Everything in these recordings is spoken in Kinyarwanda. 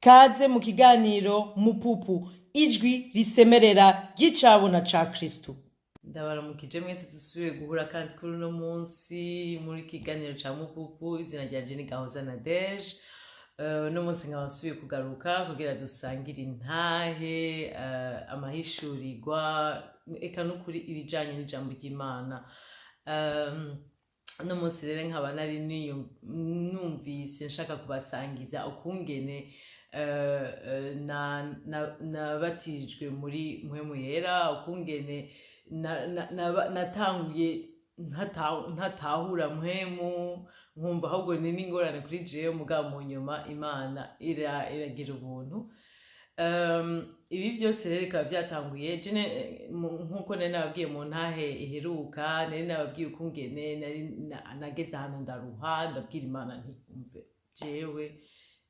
Kaze mu kiganiro Mupupu, ijwi risemerera ry'icabona ca Kristu. Ndabaramukije mwese dusubiye guhura kandi kuri uno munsi muri kiganiro ca Mupupu. Izina ryanje ni Gahoza na Deje. Uno munsi nkaba nsubiye kugaruka kugira dusangire intahe, amahishurirwa, eka nukuri ibijanye n'ijambo ry'Imana. Uno munsi rero nkaba nari numvise nshaka kubasangiza ukungene nabatijwe muri Mpwemu Yera, ukungene natanguye ntatahura mpwemu, nkumva ahubwo ni n'ingorane kuri jewe, mugabo mu nyuma Imana iragira ubuntu. Ibi vyose rero bikaba vyatanguye nkuko nari nababwiye mu ntahe iheruka, nari nababwiye ukungene nageze ahantu ndaruha, ndabwira Imana nti umve jewe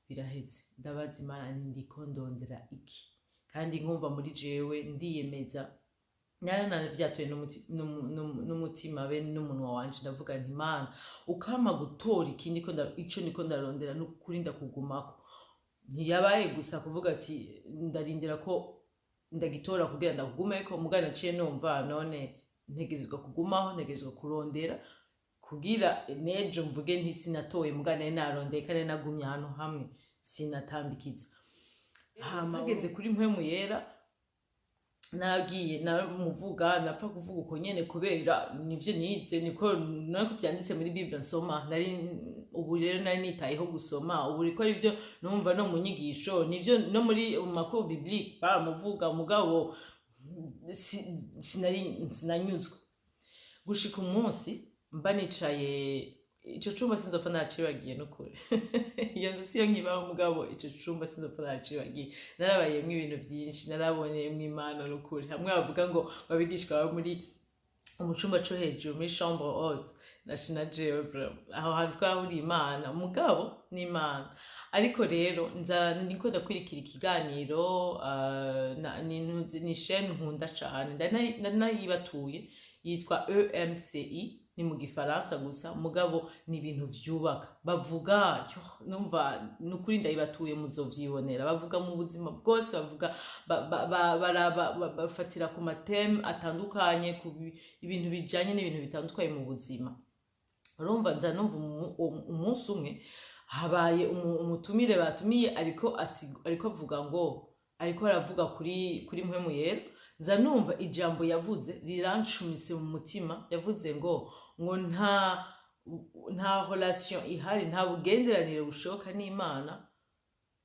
biraheze, ndabaza Imana nti ndiko ndondera iki, kandi nkumva muri jewe ndiyemeza, vyatuye n'umutima be n'umunwa wanje, ndavuga nti Imana ukama gutora ico niko ndarondera, nukuri ndakugumako. Ntiyabaye gusa kuvuga ati ndarindira ko ndagitora kugira ndakugumeko, mugana naciye numva none ntegerezwa kugumaho, ntegerezwa kurondera kugira nejo mvuge nti sinatoye, mugana nari narondeye kandi nagumye ahantu hamwe sinatambikiza. Hama hageze kuri Mpwemu Yera, nagiye namuvuga, napfa kuvuga uko nyene kubera nivyo nize, niko vyanditse muri Bible nsoma. Ubu rero nari nitayeho gusoma, ubu riko arivyo numva no mu nyigisho, nivyo no muri makuru biblique baramuvuga, mugabo sinanyuzwe. Gushika umunsi mba nicaye, ico cumba sinzopfa nacibagiye nukuri. Iyo nzu siyo nkibaho, mugabo ico cumba sinzopfa nacibagiye. Narabayemwo ibintu vyinshi, narabonyemwo Imana nukuri. Hamwe bavuga ngo abigishwa baba muri mu cumba co hejuru muri chambre haute, nashina jewe aho hantu twahuriye Imana, mugabo ni Imana. Ariko rero niko ndakwirikira ikiganiro, ni chaîne nkunda cane, ndanayibatuye, yitwa EMCI, ni mu gifaransa gusa, mugabo ni ibintu vyubaka. Bavuga numva nukuri ndayibatuye, muzovyibonera. Bavuga mu buzima bwose, bavuga bafatira ku mateme atandukanye, ku ibintu bijanye n'ibintu bitandukanye mu buzima. Urumva ndanumva umunsi umwe habaye umutumire batumiye, ariko avuga ngo, ariko aravuga kuri Mpwemu Yera. Nza numva ijambo yavuze rirancumise mu mutima, yavuze ngo nta relation ihari, nta bugenderanire bushoboka n'Imana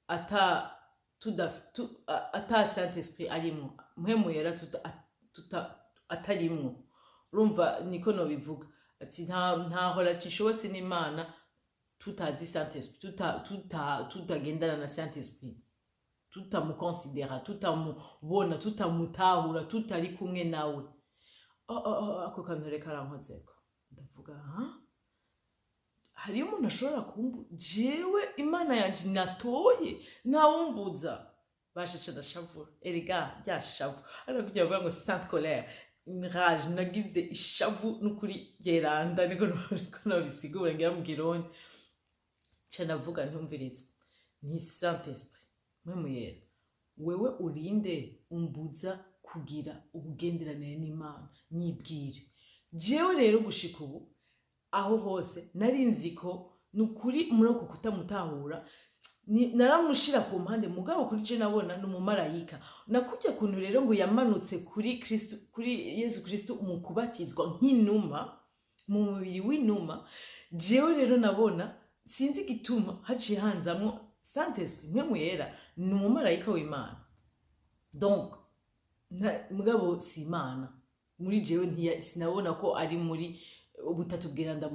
ata Saint Esprit arimwo, Mpwemu Yera atarimwo. Urumva niko no bivuga ati nta relation ishobotse n'Imana tutazi Saint Esprit, tutagendana na Saint Esprit, tutamukonsidera, tutamubona, tutamutahura, tutari kumwe nawe. Ako kantu reka arankozeko, ndavuga hariyo umuntu ashobora jewe Imana yanje natoye ntawumbuza. Bashasha ndashavura, erega rya shavu, ariko kugira bavuga ngo sainte colère, rage, nagize ishavu nukuri geranda, niko nabisigura ngira mu Kirundi. Ca ndavuga ntumviriza, ni Saint Esprit, Mpwemu Yera, wewe urinde umbuza kugira ubugenderanire n'Imana, nyibwire. Jewe rero gushika ubu aho hose nari nziko nukuri muri uko kutamutahura, naramushira ku mpande, mugabo kuri je nabona n'umumarayika. Nakujya kuntu rero ngo yamanutse kuri Kristu, kuri Yezu Kristu, umukubatizwa nk'inuma, mu mubiri w'inuma. Jewe rero nabona sinzi gituma haciye hanzamwo Saint Esprit, Mpwemu Yera ni umumarayika w'Imana. Donc mugabo si Imana muri jewe, sinabona ko ari muri ubutatu bweranda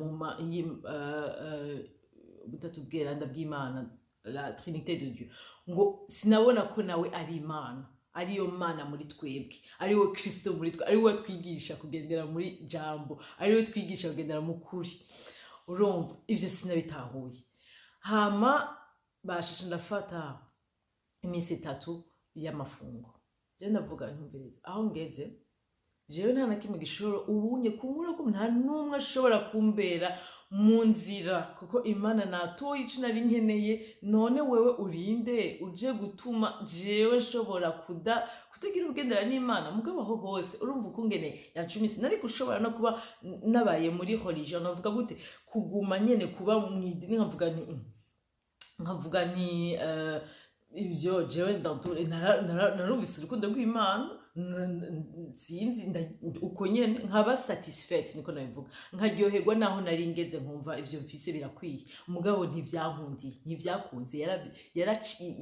ubutatu bweranda bw'Imana, la Trinité de Dieu. Ngo sinabona ko nawe ari Imana, ariyo Mana muri twebwe, ariwe Kristo muri twe, ariwe twigisha kugendera muri jambo, ariwe twigisha kugendera mu kuri. Urumva ivyo sinabitahuye. Hama bashasha ndafata iminsi 3 y'amafungo. Je ndavuga ntumviriza, aho ngeze jewe nta na kimwe gishobora ubunye kumura ko nta numwe ashobora kumbera mu nzira kuko Imana natoye ico nari nkeneye none wewe urinde uje gutuma jewe nshobora kutagira ubugendera n'Imana mugabo aho hose urumva ukungene yacumisi nari gushobora no kuba nabaye muri religion navuga gute kuguma nyene kuba mwidini nkavuga ni ivyo jewe ndanture narumvise urukundo rw'Imana sinzi uko nyene nkaba satisfied niko nabivuga nkaryoherwa naho nari ngeze nkumva ivyo mfise birakwiye mugabo ntivyakunze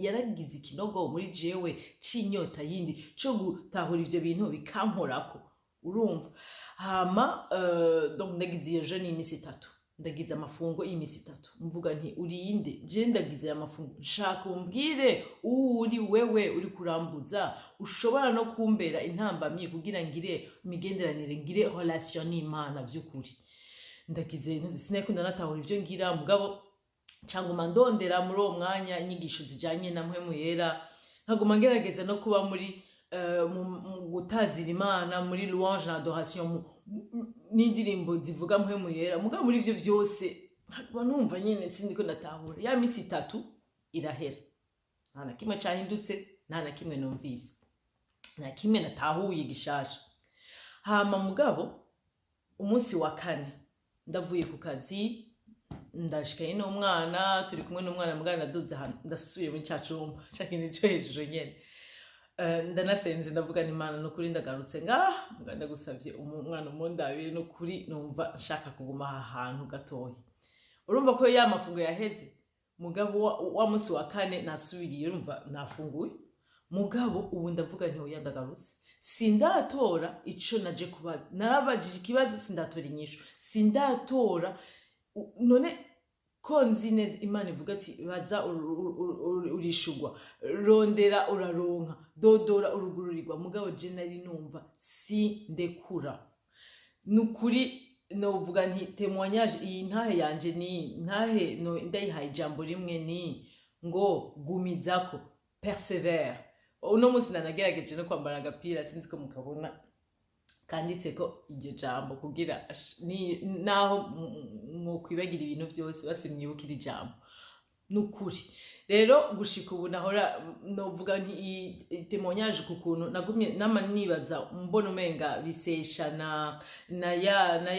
yaragize ikinogo muri jewe cinyota yindi co gutahura ivyo bintu bikankorako urumva hama donc ndagize iyo jeune y'imisi 3 ndagize amafungo y'imisi 3 mvuga nti urinde je ndagize amafungo nshaka umbwire uri wewe uri kurambuza ushobora no kumbera intambamye kugira ngire imigenderanire ngire relation n'Imana vy'ukuri ndagize ntuzi sinekunda natahura ivyo ngira mugabo cyangwa ndondera muri uwo mwanya inyigisho zijanye na Mpwemu Yera nkaguma ngerageza no kuba muri gutazira Imana muri louange na adoration n'indirimbo zivuga Mpwemu Yera mugabo muri ivyo vyose numva nyene sindiko natahura ya misi 3 irahera nta na kimwe cahindutse nta na kimwe numvise nta kimwe natahuye gishasha hama mugabo umunsi wa 4 ndavuye ku kazi ndashikaye n'umwana turi kumwe n'umwana mugana naduze hano ndasubiye muri cacumba cakindi cyo hejuru nyene ndanasenze ndavuga n'Imana nukuri ndagarutse ndagusavye umwana umundabire nukuri numva nshaka kuguma aha hantu gatoya urumva ko ya mafungo yaheze mugabo wa munsi wa 4 nasubiriye urumva nafunguye mugabo ubu ndavuga nti oya ndagarutse sindatora ico naje kubaza narabajije ikibazo sindatora inyisho sindatora none konzi neza Imana ivuga ati baza urishugwa rondera uraronka dodora urugururirwa mugabo je nari numva si ndekura nukuri novuga nti témoignage iyi ntahe yanje ni ntahe no ndayihaye ijambo rimwe ni ngo gumizako persevere uno munsi nanagerageje no kwambara agapira sinzi ko mukabona kanditse ko iryo jambo kugira naho mukwibagira ibintu byose basimwibukira ijambo nukuri rero gushika ubu nahora novuga nti témoignage kukuntu nagumye namanibaza mbona umenga bisesha na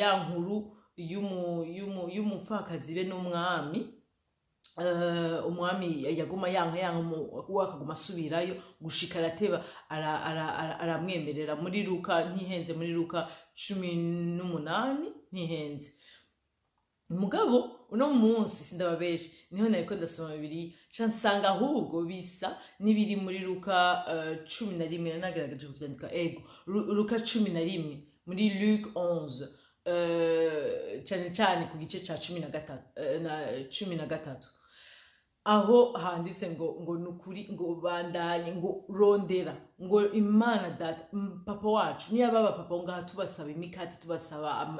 ya nkuru y'umupfakazi be n'umwami umwami yaguma yanka wakaguma asubirayo gushika arateba aramwemerera muri Luka ntihenze muri Luka 18 ntihenze mugabo uno munsi sindababeshe niho nariko ndasoma bibiri cansanga ahubwo bisa nibiri muri Luka 11 nagerageje kuvyandika ego Luka 11 muri Luke 11 cyane ku gice ca 13 aho handitse ngo nukuri ngo bandanye ngo rondera ngo Imana data papa wacu niya baba papa ngaha tubasaba imikati tubasaba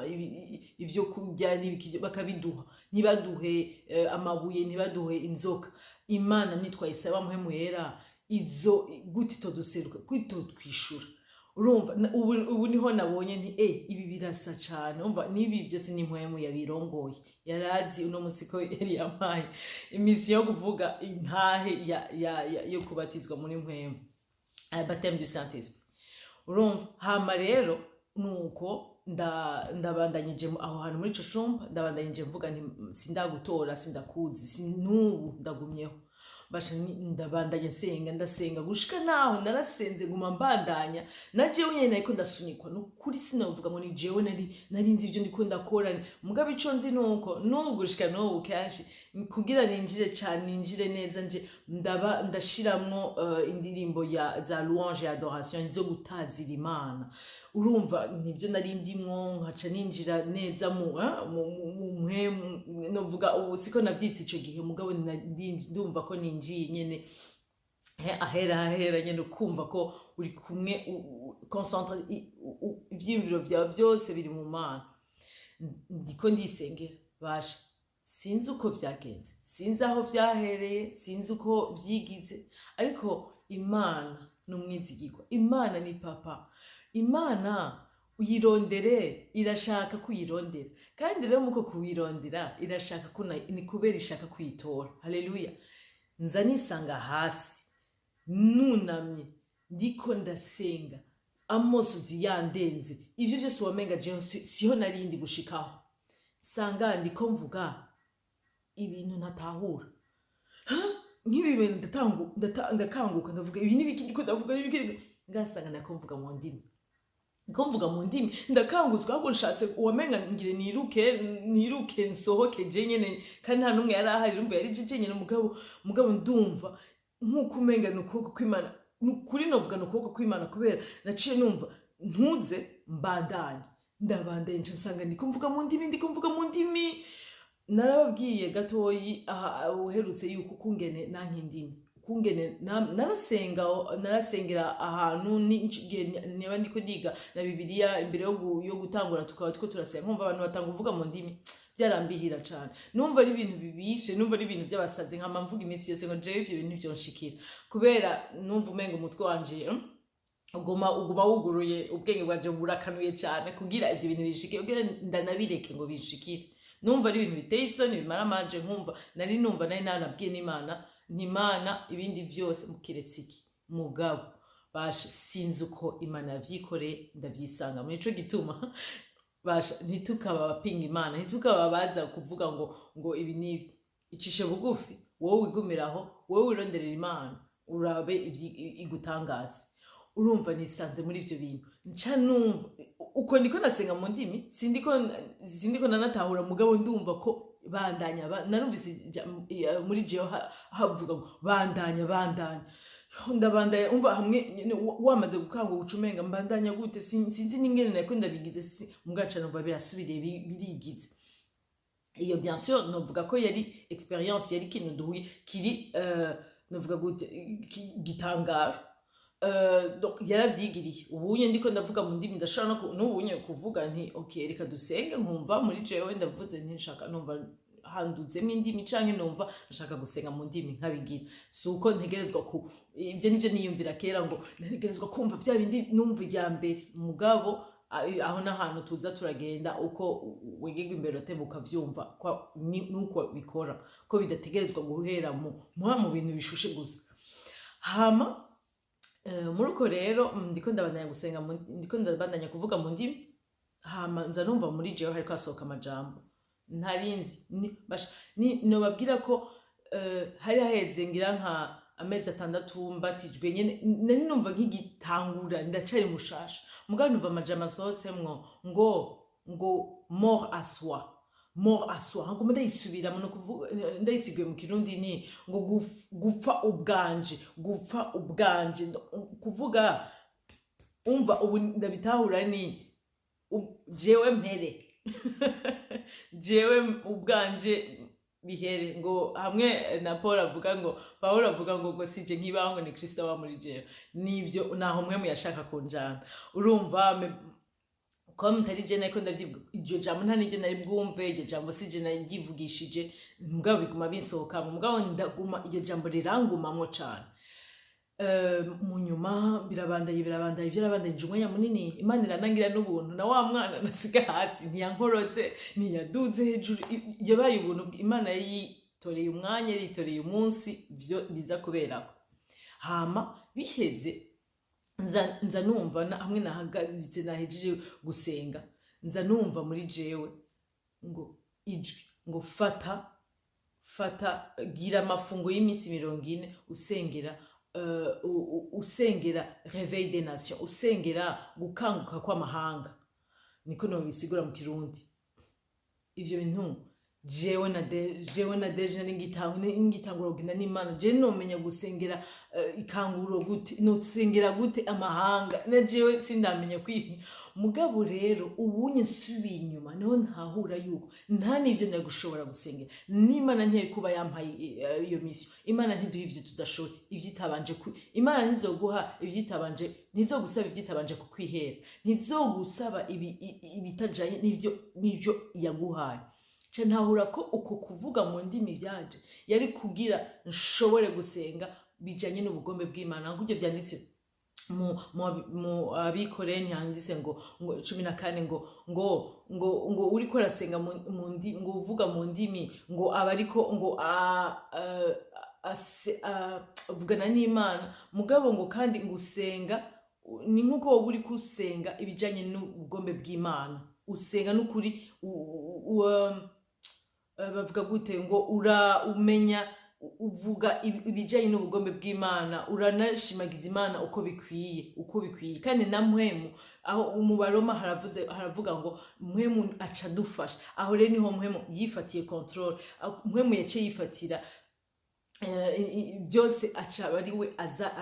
ivyo kurya n'ibiki bakabiduha nibaduhe amabuye nibaduhe inzoka Imana nitwayisaba Mpwemu Yera izo guti toduseruka kwitotwishura urumva ubu niho nabonye nti ibi birasa cyane umva nibi byose ni Mpwemu yabirongoye yarazi uno munsi ko yari yamaye imisi yo kuvuga intahe yo kubatizwa muri Mpwemu baptême du Saint-Esprit urumva hama rero nuko ndabandanyije aho hantu muri ico cumba ndabandanyije mvuga nti sindagutora sindakuzi sinubu ndagumyeho basha ndabandanya ndasenga gushika naho narasenze guma mbandanya naje unyene nariko ndasunikwa nukuri sinavuga ngo ni jewe nari nzi ivyo ndiko ndakora mugabe ico nzi nuko gushika n'ubu kanshi kugira ninjire neza nje ndashiramwo indirimbo za louange ya adoration zo gutazira Imana urumva nivyo nari ndimwo nkaca ninjira neza mu Mpwemu novuga ubu siko navyita ico gihe mugabo ndumva ko ninjiye nyene ahera nyene ukumva ko uri kumwe concentre ivyimviro vyawe vyose biri mu Mana ndiko ndisengera basha sinzi uko vyagenze sinzi aho vyahereye sinzi uko vyigize ariko Imana n'umwizigirwa Imana ni papa Imana uyirondere, irashaka kuyirondera, kandi rero muko kuyirondera irashaka ni kubera ishaka kuyitora. Haleluya. Nza nisanga hasi nunamye ndiko ndasenga, amosozi yandenze, ivyo byose wamenga jewe siho narindi gushikaho, sanga ndiko mvuga ibintu ntatahura, nk'ibi bintu ndakanguka ndavuga ibi nibiki ndiko ndavuga nibiki, ngasanga nakomvuga mu ndimi, komvuga mu ndimi, ndakangutswe ahubwo nshatse wamenga ngire niruke nsohoke je nyene, kandi nta numwe yari ahari, rumva yari je nyene, mugabo ndumva nkuko umenga nukuboko kw'Imana, nukuri novuga nukuboko kw'Imana, kubera naciye numva ntuze mbandanye, ndabandanye nsanga ndiko mvuga mu ndimi. Narababwiye gatoyi uherutse yuko kungene nanka indimi, kungene narasengera ahantu niba ndiko ndiga na Bibiliya imbere yo gutangura, tukaba two turasenga, nkumva abantu batanga uvuga mu ndimi, byarambihira cyane, numva ari ibintu bibishe, numva ari ibintu by'abasazi, nkama mvuga iminsi yose ngo jewe ivyo bintu byonshikira, kubera numva umenga umutwe wanje uguma wuguruye, ubwenge bwanje burakanuye cyane kugira ivyo bintu bishike, kugira ndanabireke ngo bishikire. Numva ari ibintu biteye isoni, bimara amanje, nkumva nari nanabwiye n'Imana ibindi byose mukiretse iki, mugabo basha sinzi uko Imana yavyikoreye, ndavyisanga muri ico gituma basha ntitukaba bapinga Imana, ntitukaba baza kuvuga ngo ibi nibi. Icishe bugufi, wowe wigumiraho, wowe wironderera Imana, urabe igutangaza. Urumva nisanze muri ivyo bintu, nca numva uko ndiko nasenga mu ndimi, sindiko nanatahura, mugabo ndumva ko bandanya, narumvise muri jewe havuga ngo bandanya, ndabandanya, umva hamwe wamaze gukanga gucumenga mbandanya gute, sinzi n'ingene nako ndabigize, mugaca numva birasubiriye birigize. Iyo bien sûr novuga ko yari experience, yari kintu duhuye kiri novuga gute gitangara. Donc yaravyigiriye, ubunye ndiko ndavuga mu ndimi, ndashobora n'ubunye kuvuga nti okay reka dusenge, nkumva muri jewe ndavuze nti nshaka, numva handuzemo indimi canke numva nshaka gusenga mu ndimi nkabigira, suko ntegerezwa ivyo nivyo niyumvira kera ngo ntegerezwa kumva vya bindi numva ijya mbere, mugabo aho n'ahantu tuza turagenda uko wegega imbere utebuka vyumva nuko bikora, ko bidategerezwa guhera mu bintu bishushe gusa. Hama muri uko rero ndiko ndabandanya gusenga, ndiko ndabandanya kuvuga mu ndimi, hama nza numva muri jewe hariko hasohoka amajambo ntarinzi, nobabwira ko hari haheze ngira nka amezi 6 mbatijwe nyene, nari numva nk'igitangura ndacari mushasha, mugabo numva amajambo asohotsemwo ngo mort à soi, ngo ndayisubiramo no kuvuga, ndayisiguye mu Kirundi ni ngo gupfa ubwanje, kuvuga umva ubu ndabitahura ni jewe mpere jewe ubwanje bihere, ngo hamwe na Paul avuga ngo sije nkibaho ngo ni Kristu aba muri jewe, nivyo naho Mpwemu yashaka kunjana. Urumva ko mutari je nako ndavyivuga, iryo jambo nta nije nari bwumve, iryo jambo sije narivugishije, mugabo biguma binsohoka, mugabo ndaguma iryo jambo rirangumamwo cane. Mu nyuma birabandanye umwanya munini, Imana iranangira n'ubuntu, na wa mwana nasiga hasi ntiyankorotse, ntiyaduze hejuru, yabaye ubuntu. Imana yitoreye umwanya, yitoreye umunsi, vyo biza kuberako. Hama biheze nza numva hamwe nahagaritse nahejeje gusenga, nza numva muri jewe ngo ijwi ngo fata gira amafungo y'iminsi 40 usengera réveil des nations, usengera gukanguka kw'amahanga, niko no bisigura mu Kirundi. Ivyo bintu jewe na deje n'ingitangura kugenda n'Imana, je nomenya gusengera ikanguro gute, no sengera gute amahanga, na jewe sindamenya mugabo rero ubunye nsubiye inyuma niho ntahura yuko nta nivyo ndagushobora gusengera, n'Imana ntiye kuba yampaye iyo mission. Imana ntiduha ivyo tudashoboye, ivyitabanje Imana ntizoguha ivyitabanje, ntizogusaba ivyitabanje kukwihera, ntizogusaba ibitajanye n'ivyo yaguhaye. Ntahura ko uko kuvuga mu ndimi vyaje yari kugira nshobore gusenga bijanye n'ubugombe bw'Imana, nk'ubyo vyanditse mu abikoreye ntiyanditse ngo 14 ngo uriko rasenga ngo uvuga mu ndimi ngo abariko ngo vugana n'Imana mugabo ngo kandi ngo usenga ni nkuko wowe uri kusenga ibijanye n'ubugombe bw'Imana usenga nukuri bavuga gute ngo umenya uvuga ibijanye n'ubugombe bw'Imana uranashimagiza Imana uko bikwiye kandi na Mpwemu aho mu Baroma haravuga ngo Mpwemu aca dufasha aho rero niho Mpwemu yifatiye control Mpwemu yace yifatira byose aca ariwe aza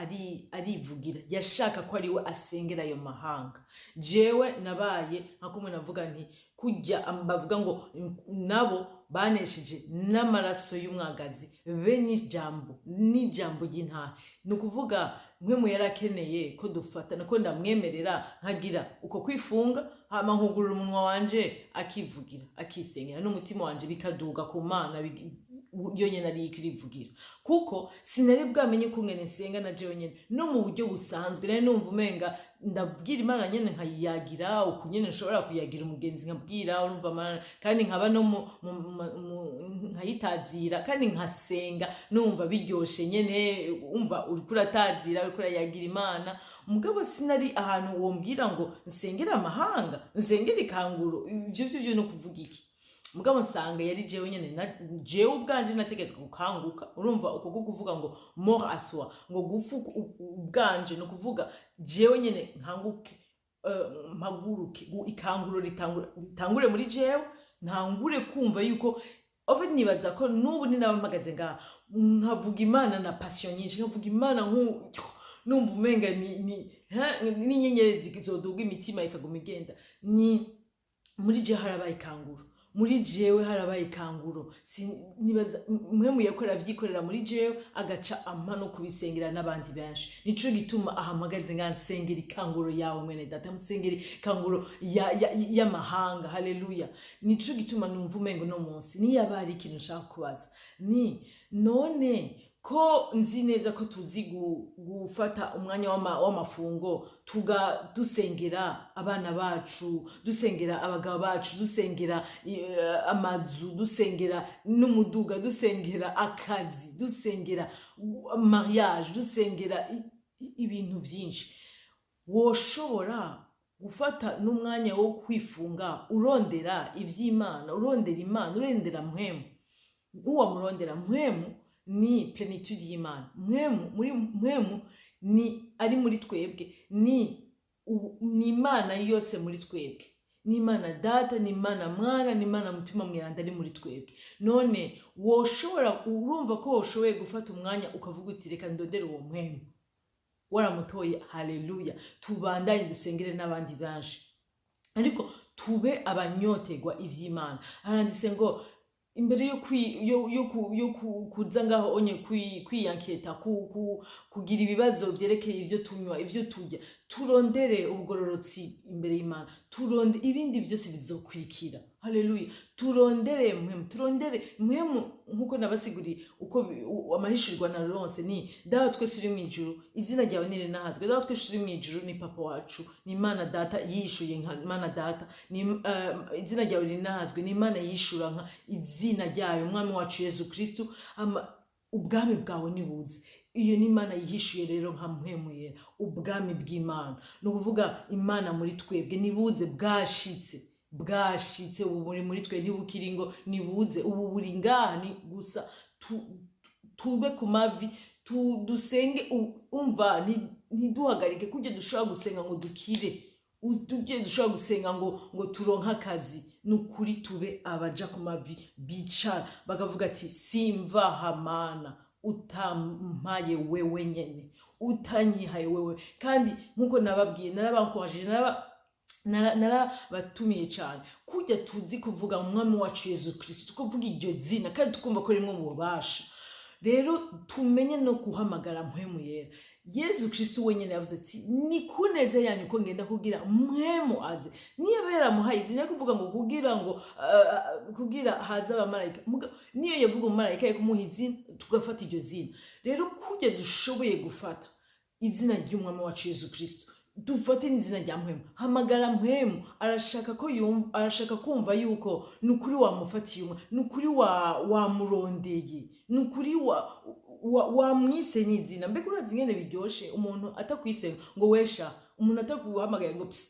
arivugira yashaka ko ariwe asengera ayo mahanga jewe nabaye nkakumwe navuga nti kujya bavuga ngo nabo banesheje n'amaraso y'umwagazi be n'ijambo ry'Intahe nukuvuga Mpwemu yarakeneye ko dufatana ko ndamwemerera nkagira uko kwifunga hama nkugurura umunwa wanje akivugira akisengera n'umutima wanje bikaduga ku Mana yonyene ari ikirivugira kuko sinari bwamenye ukungene nsenga na jewe nyene no mu buryo busanzwe nari numva umenga ndabwira Imana nyene nkayiyagira uko nyene nshobora kuyagira umugenzi nkabwira urumva Imana kandi nkaba no nkayitazira kandi nkasenga numva biryoshe nyene umva uri kuratazira uri kurayagira Imana mugabo sinari ahantu wombwira ngo nsengera amahanga nsengera ikanguro ivyo no kuvuga iki mugabo nsanga yari jewe nyene jewe ubwanje nategetswe gukanguka urumva uko kuvuga ngo mort à soi ngo gufu ubwanje no kuvuga jewe nyene nkanguke mpaguruke ikanguro ritangure muri jewe ntangure kumva yuko ofe nibaza ko nubu ninabamagaze ngaha nkavuga Imana na passion nyinshi nkavuga Imana numva umenga ni nyenyeri zizoduga imitima ikaguma igenda ni muri jewe harabaye ikanguro muri jewe harabaye ikanguro nibaza Mpwemu yakora vyikorera muri jewe agaca ampa no kubisengera n'abandi benshi nico gituma ahamagaze ngansengera ikanguro yawe mwene data musengera ikanguro y'amahanga haleluya nico gituma numva umengo no munsi niyabari ikintu nshaka kubaza ni none ko nzi neza ko tuzi gufata umwanya w'amafungo dusengera abana bacu dusengera abagabo bacu dusengera amazu dusengera n'umuduga dusengera akazi dusengera mariage dusengera ibintu vyinshi woshobora gufata n'umwanya wo kwifunga urondera ivy'Imana urondera Imana urondera Mpwemu murondera Mpwemu ni plenitude y'Imana Mpwemu ni ari muri twebwe ni Imana yose muri twebwe ni Imana Data ni Imana Mwana ni Imana Mutima Mweranda ari muri twebwe none woshobora urumva ko woshoboye gufata umwanya ukavuga uti reka ndondere uwo Mpwemu waramutoye haleluya tubandanye dusengere n'abandi benshi ariko tube abanyotegwa ivy'Imana haranditse ngo imbere yo kuza ngaho onye kwiyanketa kugira ibibazo vyerekeye ivyo tunywa ivyo turya turondere ubugororotsi imbere y'Imana turonde ibindi byose bizokurikira haleluya turondere Mpwemu nkuko nabasiguri uko amahishirwa na ronse ni daho twese uri mwijuru izina ryawe nire nahazwe daho twese uri mwijuru ni papa wacu ni Imana Data yishuye nka Imana Data ni izina ryawe rinahazwe ni Imana yishura nka izina ryayo Umwami wacu Yezu Kristu ubwami bwawe nibuze iyo ni Imana yihishuye rero nka Mpwemu Yera ubwami bw'Imana no kuvuga Imana muri twebwe nibuze bwashitse ubu muri twe ntibukiri ngo nibuze ubu buri ngani gusa tube ku mavi dusenge umva ntiduhagarike kujya dushobora gusenga ngo dukire dushobora gusenga ngo turonke akazi nukuri tube abaja ku mavi bicara bakavuga ati simva hamana utampaye wewe nyene utanyihaye wewe kandi nkuko nababwiye narabankohajije narabatumiye cyane kujya tuzi kuvuga Umwami wacu Yezu Kristu tukuvuga iryo zina kandi tukumva ko rimwe mu bubasha rero tumenye no guhamagara Mpwemu Yera Yezu Kristu wenyene yavuze ati ni kuneze yanyu ko ngenda kugira Mpwemu aze niyo yaramuhaye izina kuvuga ngo kugira haza abamarayika niyo yavuga umumarayika yo kumuha izina tugafata iryo zina rero kujya dushoboye gufata izina ry'umwami wacu Yezu Kristu, dufate n'izina rya Mpwemu. Hamagara Mpwemu, arashaka ko yumva, arashaka kumva yuko nukuri wamufatiye umwe, nukuri wamurondeye, nukuri wamwise n'izina. Mbega urazi ingene biryoshe umuntu atakwise ngo wesha, umuntu atakuhamagaye ngo psi,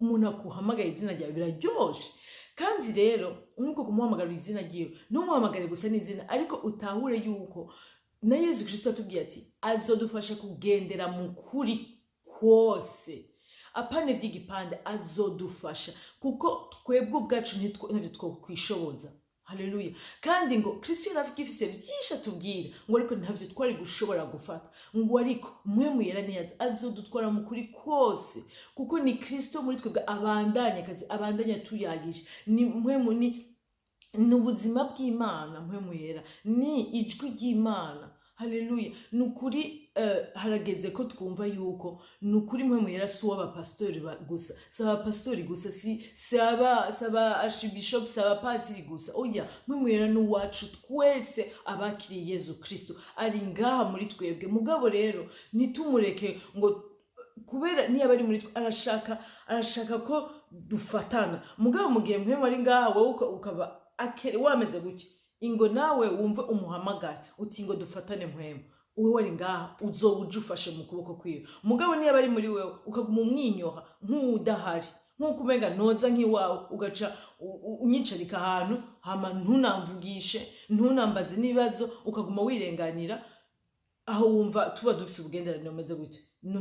umuntu akuhamagaye izina ryawe biraryoshe. Kandi rero nkuko kumuhamagarira izina ryiwe, ntumuhamagare gusa n'izina, ariko utahure yuko na Yezu Kristo atubwiye ati azodufasha kugendera mu kuri kwose, apane vy'igipande, azodufasha kuko twebwe ubwacu ntavyo twokwishoboza. Haleluya. Kandi ngo Kristo yarafise vyinshi atubwira, ngo ariko ntavyo twari gushobora gufata, ngo ariko Mpwemu Yera niyaza azodutwara mu kuri kwose, kuko ni Kristo muri twebwe abandanya tuyagisha. Ni Mpwemu, ni ubuzima bw'Imana. Mpwemu Yera ni ijwi ry'Imana. Haleluya. Nukuri harageze ko twumva yuko nukuri Mpwemu Yera si uw'abapastori gusa, si abapastori gusa, si aba archbishop, si abapatiri gusa. Oya, Mpwemu Yera ni uwacu twese abakiriye Yezu Kristu, ari ngaha muri twebwe. Mugabo rero nitumureke ngo kubera niyo bari muri arashaka ko dufatana. Mugabo mu gihe Mpwemu ari ngaha wowe ukaba wameze gutya, ingo nawe wumve umuhamagare uti ngo dufatane Mpwemu, uwe wari ngaha uzobuja ufashe mu kuboko kwiwe. Mugabo niyo bari muri wewe ukaguma umwinyoha nk'udahari, nk'uko umenga noza nk'iwawe, ugaca unyicarika ahantu hama ntunamvugishe, ntunambaze n'ibibazo, ukaguma wirenganira, aho wumva tuba dufise ubugenderanire umeze gutya. Mu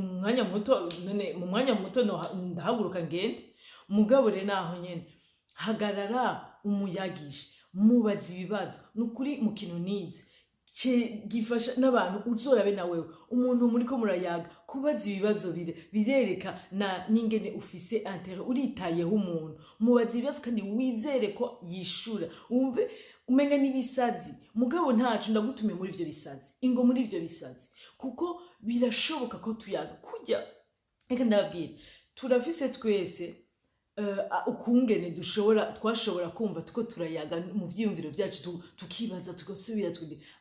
mwanya muto ndahaguruka ngende. Mugabo rero naho nyene hagarara umuyagishe, mubaza ibibazo. Nukuri mu kintu nize gifasha n'abantu uzoyabe na wewe umuntu muri ko murayaga kubaza ibibazo birereka na ningene ufise intérêt, uritayeho umuntu. Mubaza ibibazo kandi wizere ko yishura, umve umenga nibisazi. Mugabo ntacu ndagutume muri ivyo bisazi, ingo muri ivyo bisazi, kuko birashoboka ko tuyaga kujya. Reka ndababwira, turafise twese ukungene twashobora kumva tuko turayaga mu vyiyumviro vyacu, tukibaza tugasubira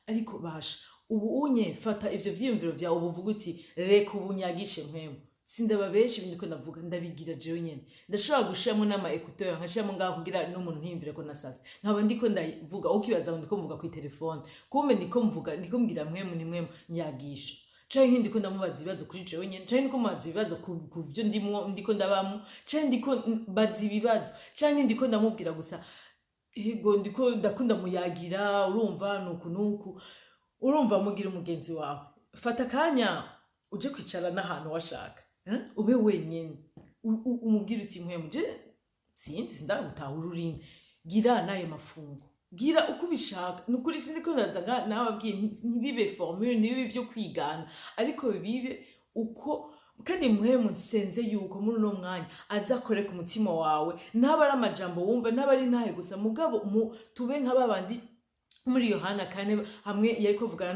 ariko basha ubu unye fata ivyo vyiyumviro vyawe uvuga uti reka ubunyagishe Mpwemu. Sindababesha ibindi ko ndavuga, ndabigira jewe nyene. Ndashobora gushiramo n'ama écouteur nkashiramo ngaho kugira n'umuntu ntimbire ko nasaze, nkaba ndiko ndavuga ukibaza ngo ndiko mvuga ku telefone, kumbe ndiko mbwira Mpwemu ni Mpwemu nyagisha. Canke ndiko ndamubaza ibibazo kuri jewe nyene, canke ndiko mubaza ibibazo ku vyo ndiko ndabamo, canke ndiko baza ibibazo, canke ndiko ndamubwira gusa ego ndiko ndakunda muyagira. Urumva nuku urumva mugira umugenzi wawe, fata kanya uje kwicara n'ahantu washaka, ube wenyene umubwira uti Mpwemu je sinzi ndagutahura Ur'Inde, gira nayo mafungo, gira uko ubishaka. Nukuri sindiko ndaza nababwiye ntibibe formule, ntibibe vyo kwigana, ariko bibe uko. Kandi Mpwemu nsenze yuko muri uno mwanya azakore ku mutima wawe, ntaba ari amajambo wumva, ntaba ari ntahe gusa, mugabo tube nk'ababandi muri Yohana 4 hamwe yariko vugana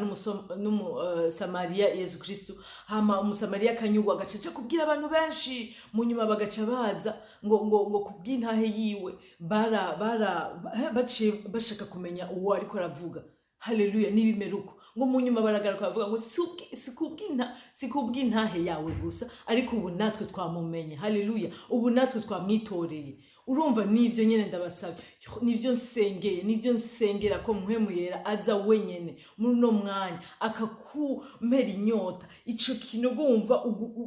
n'umusamariya Yezu Kristu, hama umusamariya akanyugwa agacaca kubwira abantu benshi, mu nyuma bagaca baza ngo kubw'intahe yiwe bashaka kumenya uwo ariko aravuga. Haleluya. Nibimeruko ngo mu nyuma baragaruka bavuga ngo si kubw'intahe yawe gusa, ariko ubu natwe twamumenye. Haleluya. Ubu natwe twamwitoreye. Urumva nivyo nyene ndabasabye, nivyo nsengera ko Mpwemu Yera aza wenyene muri no mwanya akakumera inyota. Ico kintu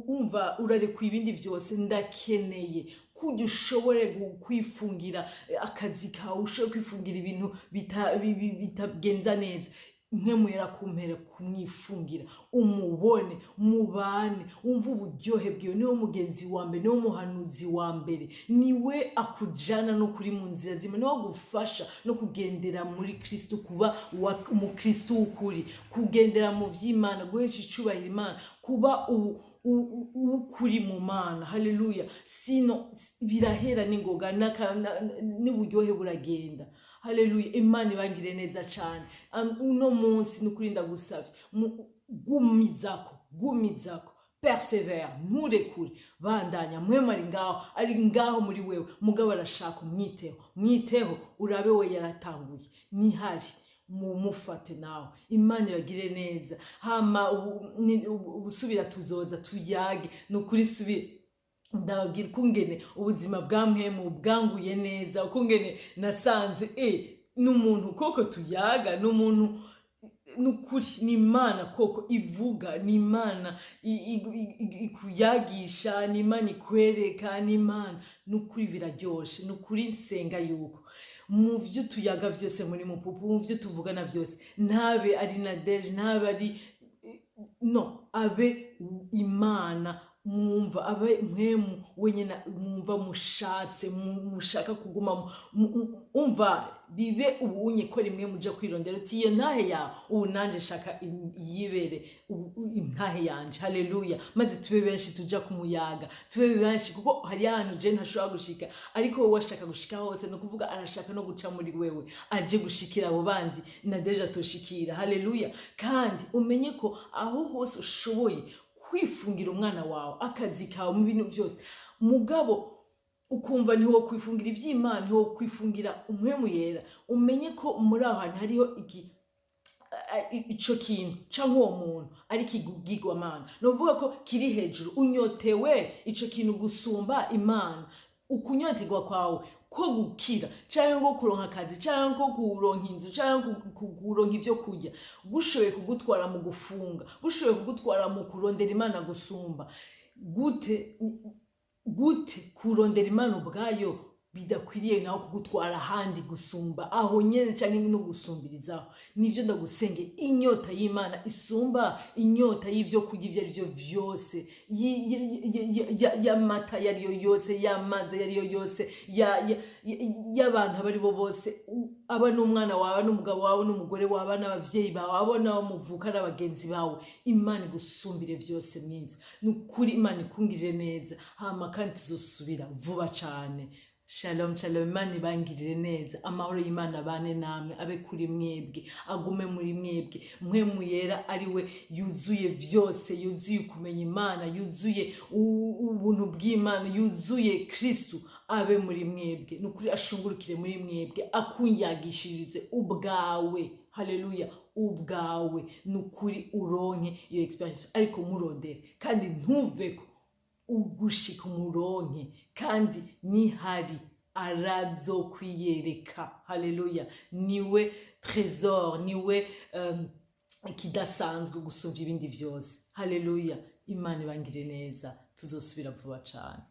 umva urarekuye ibindi vyose, ndakeneye kujya ushobore kwifungira akazi kawe, ushobore kwifungira ibintu bitagenza neza. Mpwemu Yera kumpere kumwifungira, umubone, mubane, umva uburyohe bwiwe. Niwe mugenzi wa mbere, niwe muhanuzi wa mbere, niwe akujana no kuri mu nzira zimwe, niwe gufasha no kugendera muri Kristu, kuba umukristu w'ukuri, kugendera mu vy'Imana, guhesha icubahiro Imana, kuba ukuri mu Mana. Haleluya. Sino birahera n'ingoga n'uburyohe buragenda. Haleluya. Imana ibangire neza cyane. Uno munsi nukuri ndagusavye gumizako, persevere, nturekure, bandanya. Mpwemu ari ngaho muri wewe, mugabo arashaka umwiteho, urabe we yaratanguye, nihari mufate nawe. Imana ibagire neza. Hama ubusubira tuzoza tuyage nukuri subira ndababwira ukungene ubuzima bwa Mpwemu bwanguye neza, ukungene nasanze n'umuntu koko tuyaga, n'umuntu nukuri ni Imana koko ivuga, ni Imana ikuyagisha, ni Imana ikwereka, ni Imana nukuri biraryoshe. Nukuri nsenga yuko mu vyo tuyaga vyose muri Mupupu, mu vyo tuvugana vyose, ntabe ari Nadege, ntabe ari no, abe Imana mwumva, abe Mpwemu wenyine mwumva mushatse, mushaka kuguma umva bibe ubunye ko rimwe muja kwirondera uti iyo ntahe yawe ubu nanje shaka yibere intahe yanje. Haleluya. Maze tube benshi tuja kumuyaga, tube benshi kuko hari ahantu je ntashobora gushika, ariko wowe washaka gushika hose, no kuvuga arashaka no guca muri wewe aje gushikira abo bandi Nadeja toshikira. Haleluya. Kandi umenye ko aho hose ushoboye kwifungira umwana wawe, akazi kawe, mu bintu byose, mugabo ukumva niho kwifungira ivy'Imana, niho kwifungira Mpwemu Yera, umenye ko muri aho hantu hariho ico kintu canke uwo muntu ari kigigwamana, novuga ko kiri hejuru, unyotewe ico kintu gusumba Imana. Ukunyoterwa kwawe ko gukira canke ngo kuronka akazi canke ko kuronka inzu canke kuronka ivyo kurya, gushoboye kugutwara mu gufunga, gushoboye kugutwara mu kurondera Imana gusumba, gute kurondera Imana ubwayo bidakwiriye naho kugutwara ahandi gusumba aho nyene canke no gusumbirizaho. Nivyo ndagusenge inyota y'Imana isumba inyota y'ivyo kurya ivyo ari vyo vyose, y'amata yariyo yose, y'amazi yariyo yose, y'abantu abari bo bose, aba n'umwana wawe, n'umugabo wawe, n'umugore wawe, n'abavyeyi bawe, abo nabo muvuka n'abagenzi bawe. Imana igusumbire vyose mwiza. Nukuri Imana ikungirire neza. Hama kandi tuzosubira vuba cane. Shalom shalom. Imana ibangirire neza. Amahoro y'Imana bane namwe, abe kuri mwebwe, agume muri mwebwe. Mpwemu Yera ari we yuzuye vyose, yuzuye kumenya Imana, yuzuye ubuntu bw'Imana, yuzuye Kristu, abe muri mwebwe. Nukuri ashungurukire muri mwebwe, akunyagishirize ubwawe. Haleluya. Ubwawe nukuri uronke iyo experience, ariko murondere kandi ntuveko ugushika umuronke, kandi nihari arazokwiyereka. Haleluya. Niwe trésor, niwe kidasanzwe gusumvya ibindi vyose. Haleluya. Imana ibangire neza. Tuzosubira vuba cane.